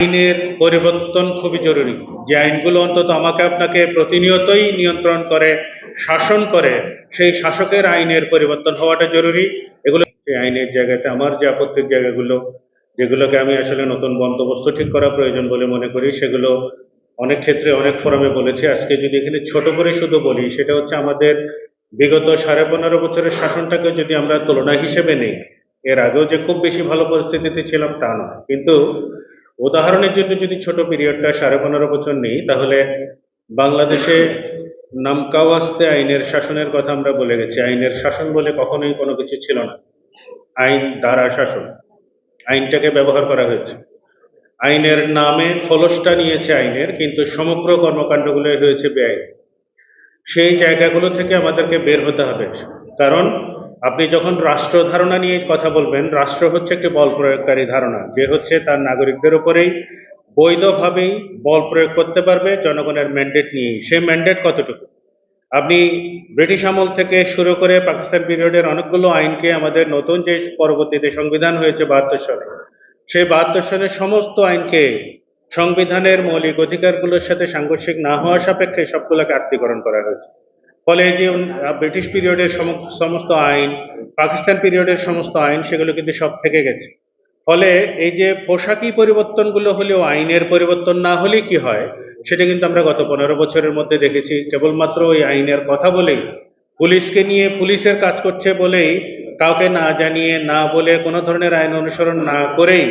আইনের পরিবর্তন খুবই জরুরি। যে আইনগুলো অন্তত আমাকে আপনাকে প্রতিনিয়তই নিয়ন্ত্রণ করে, শাসন করে, সেই শাসকের আইনের পরিবর্তন হওয়াটা জরুরি। এগুলো সেই আইনের জায়গাতে আমার যে আপত্তির জায়গাগুলো, যেগুলোকে আমি আসলে নতুন বন্দোবস্ত ঠিক করা প্রয়োজন বলে মনে করি, সেগুলো অনেক ক্ষেত্রে অনেক ফোরামে বলেছি। আজকে যদি এখানে ছোট করে শুধু বলি, সেটা হচ্ছে আমাদের বিগত 15.5 বছরের শাসনটাকে যদি আমরা তুলনা হিসেবে নেই, এর আগেও যে খুব বেশি ভালো পরিস্থিতিতে ছিলাম তা নয়, কিন্তু উদাহরণের জন্য যদি ছোট পিরিয়ডটা 15.5 বছর নেই, তাহলে বাংলাদেশে নামকাওয়াস্তে আইনের শাসনের কথা আমরা বলে গেছি। আইনের শাসন বলে কখনোই কোনো কিছু ছিল না। আইন দ্বারা শাসন, আইনটাকে ব্যবহার করা হয়েছে, আইনের নামে খোলসটা নিয়েছে আইনের, কিন্তু সমগ্র কর্মকাণ্ডগুলো হয়েছে বেআইনি। সেই জায়গাগুলো থেকে আমাদেরকে বের হতে হবে। কারণ আপনি যখন রাষ্ট্র ধারণা নিয়ে কথা বলবেন, রাষ্ট্র হচ্ছে একটি বল প্রয়োগকারী ধারণা, যে হচ্ছে তার নাগরিকদের উপরেই বৈধভাবেই বল প্রয়োগ করতে পারবে জনগণের ম্যান্ডেট নিয়ে। সেই ম্যান্ডেট কতটুকু? আপনি ব্রিটিশ আমল থেকে শুরু করে পাকিস্তান পিরিয়ডের অনেকগুলো আইনকে, আমাদের নতুন যে পরবর্তীতে সংবিধান হয়েছে 72 সালে, সেই 72 সালের সমস্ত আইনকে সংবিধানের মৌলিক অধিকারগুলোর সাথে সাংঘর্ষিক না হওয়া সাপেক্ষে সবগুলোকে আত্মীকরণ করা হয়েছে। ফলে এই যে ব্রিটিশ পিরিয়ডের সমস্ত আইন, পাকিস্তান পিরিয়ডের সমস্ত আইন, সেগুলো কিন্তু সব থেকে গেছে। ফলে এই যে পোশাকি পরিবর্তনগুলো হলেও আইনের পরিবর্তন না হলে কি হয়, সেটা কিন্তু আমরা গত 15 বছরের মধ্যে দেখেছি। কেবলমাত্র ওই আইনের কথা বলেই, পুলিশকে নিয়ে পুলিশের কাজ করছে বলেই, কাউকে না জানিয়ে না বলে কোনো ধরনের আইন অনুসরণ না করেই,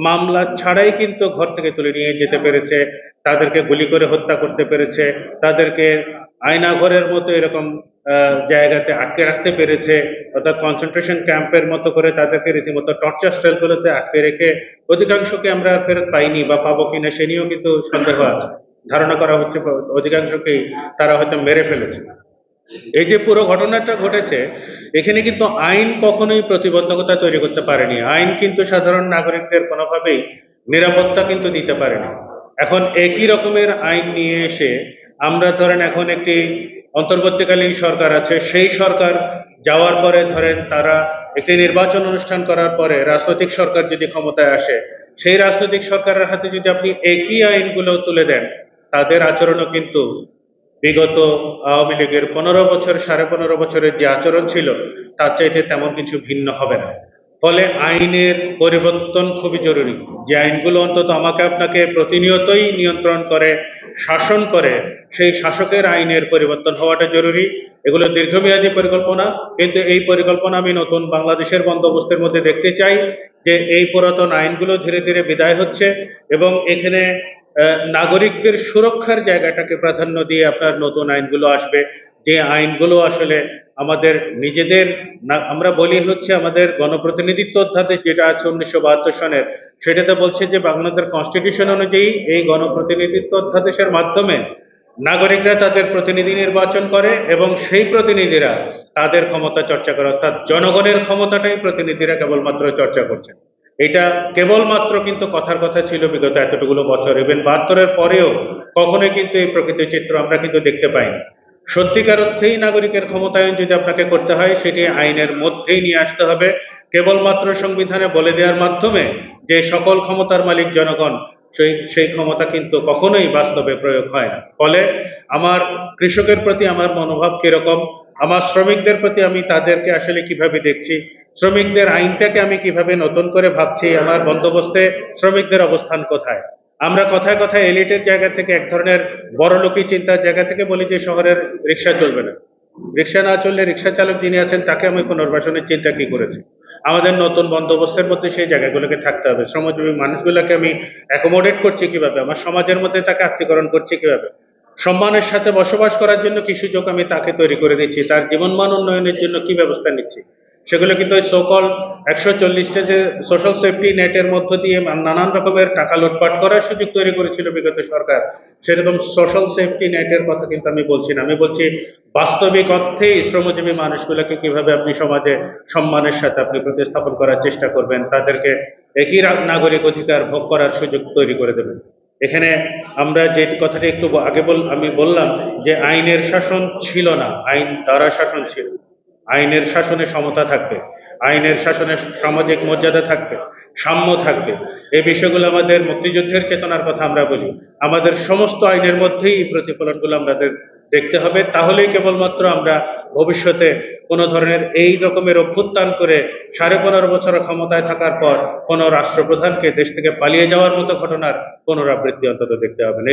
মামলা ছাড়াই কিন্তু ঘর থেকে তুলে নিয়ে যেতে পেরেছে, তাদেরকে গুলি করে হত্যা করতে পেরেছে, তাদেরকে আয়নাঘরের মতো এরকম জায়গাতে আটকে রাখতে পেরেছে, অর্থাৎ কনসেন্ট্রেশন ক্যাম্পের মতো করে তাদেরকে রীতিমতো টর্চার সেলগুলোতে আটকে রেখে, অধিকাংশকে আমরা ফেরত পাইনি বা পাবো কিনা সে নিয়েও কিন্তু সন্দেহ আছে। ধারণা করা হচ্ছে অধিকাংশকেই তারা হয়তো মেরে ফেলেছে। এই যে পুরো ঘটনাটা ঘটেছে, এখানে কিন্তু আইন কখনোই প্রতিবন্ধকতা তৈরি করতে পারেনি। আইন কিন্তু সাধারণ নাগরিকদের কোনোভাবেই নিরাপত্তা কিন্তু দিতে পারেনি। এখন একই রকমের আইন নিয়ে এসে আমরা ধরেন এখন একটি অন্তর্বর্তীকালীন সরকার আছে, সেই সরকার যাওয়ার পরে ধরেন তারা একটি নির্বাচন অনুষ্ঠান করার পরে রাজনৈতিক সরকার যদি ক্ষমতায় আসে, সেই রাজনৈতিক সরকারের হাতে যদি আপনি একই আইনগুলো তুলে দেন, তাদের আচরণও কিন্তু বিগত আওয়ামী লীগের 15 বছর, 15.5 বছরের যে আচরণ ছিল, তার চাইতে তেমন কিছু ভিন্ন হবে না। ফলে আইনের পরিবর্তন খুবই জরুরি। যে আইনগুলো অন্তত আমাকে আপনাকে প্রতিনিয়তই নিয়ন্ত্রণ করে, শাসন করে, সেই শাসকের আইনের পরিবর্তন হওয়াটা জরুরি। এগুলো দীর্ঘমেয়াদী পরিকল্পনা, কিন্তু এই পরিকল্পনা আমি নতুন বাংলাদেশের বন্দোবস্তের মধ্যে দেখতে চাই, যে এই পুরাতন আইনগুলো ধীরে ধীরে বিদায় হচ্ছে এবং এখানে নাগরিকদের সুরক্ষার জায়গাটাকে প্রাধান্য দিয়ে আপনার নতুন আইনগুলো আসবে, যে আইনগুলো আসলে আমাদের নিজেদের আমরা বলি হচ্ছে আমাদের গণপ্রতিনিধিত্ব অধ্যাদেশ যেটা আছে 1972 সনের, সেটাতে বলছে যে বাংলাদেশ কনস্টিটিউশন অনুযায়ী এই গণপ্রতিনিধিত্ব অধ্যাদেশের মাধ্যমে নাগরিকরা তাদের প্রতিনিধি নির্বাচন করে এবং সেই প্রতিনিধিরা তাদের ক্ষমতা চর্চা করে, অর্থাৎ জনগণের ক্ষমতাটাই প্রতিনিধিরা কেবলমাত্র চর্চা করছে। এটা কেবলমাত্র কিন্তু কথার কথা ছিল বিগত এতটুকুলো বছর, ইভেন 72-এর পরেও কখনোই কিন্তু এই প্রকৃত চিত্র আমরা কিন্তু দেখতে পাইনি। সত্যিকার অর্থেই নাগরিকের ক্ষমতায়ন যদি আপনাকে করতে হয়, সেটি আইনের মধ্যেই নিয়ে আসতে হবে। কেবলমাত্র সংবিধানে বলে দেওয়ার মাধ্যমে যে সকল ক্ষমতার মালিক জনগণ, সেই ক্ষমতা কিন্তু কখনোই বাস্তবে প্রয়োগ হয় না। ফলে আমার কৃষকের প্রতি আমার মনোভাব কিরকম, আমার শ্রমিকদের প্রতি আমি তাদেরকে আসলে কিভাবে দেখছি, শ্রমিকদের আইনটাকে আমি কিভাবে নতুন করে ভাবছি, আমার বন্দোবস্তে শ্রমিকদের অবস্থান কোথায়। আমরা কথায় কথায় এলিটের জায়গা থেকে, এক ধরনের বড়লোকি চিন্তার জায়গা থেকে বলি যে শহরের রিক্সা চলবে না। রিক্সা না চললে রিক্সা চালক যিনি আছেন তাকে আমি পুনর্বাসনের চিন্তা কি করেছি। আমাদের নতুন বন্দোবস্তের মধ্যে সেই জায়গাগুলোকে থাকতে হবে। শ্রমজীবী মানুষগুলোকে আমি অ্যাকোমোডেট করছি কিভাবে, আমার সমাজের মধ্যে তাকে আত্মীকরণ করছি কিভাবে, সম্মানের সাথে বসবাস করার জন্য কি সুযোগ আমি তাকে তৈরি করে দিচ্ছি, তার জীবনমান উন্নয়নের জন্য কি ব্যবস্থা নিচ্ছি। সেগুলো কিন্তু ওই সকল 140টা যে সোশ্যাল সেফটি নেটের মধ্য দিয়ে নানান রকমের টাকা লুটপাট করার সুযোগ তৈরি করেছিল বিগত সরকার, সেরকম সোশ্যাল সেফটি নেটের কথা কিন্তু আমি বলছি না। আমি বলছি বাস্তবিক অর্থেই শ্রমজীবী মানুষগুলোকে কিভাবে আপনি সমাজে সম্মানের সাথে আপনি প্রতিস্থাপন করার চেষ্টা করবেন, তাদেরকে একই নাগরিক অধিকার ভোগ করার সুযোগ তৈরি করে দেবেন। এখানে আমরা যে কথাটা একটু আগে আমি বললাম যে আইনের শাসন ছিল না, আইন দ্বারা শাসন ছিল। আইনের শাসনে সমতা থাকবে, আইনের শাসনে সামাজিক মর্যাদা থাকবে, সাম্য থাকবে। এই বিষয়গুলো আমাদের মুক্তিযুদ্ধের চেতনার কথা আমরা বলি। আমাদের সমস্ত আইনের মধ্যেই এই প্রতিফলনগুলো আমাদের দেখতে হবে। তাহলেই কেবলমাত্র আমরা ভবিষ্যতে কোনো ধরনের এই রকমের অভ্যুত্থান করে 15.5 বছর ক্ষমতায় থাকার পর কোনো রাষ্ট্রপ্রধানকে দেশ থেকে পালিয়ে যাওয়ার মতো ঘটনার পুনরাবৃত্তি অন্তত দেখতে হবে না।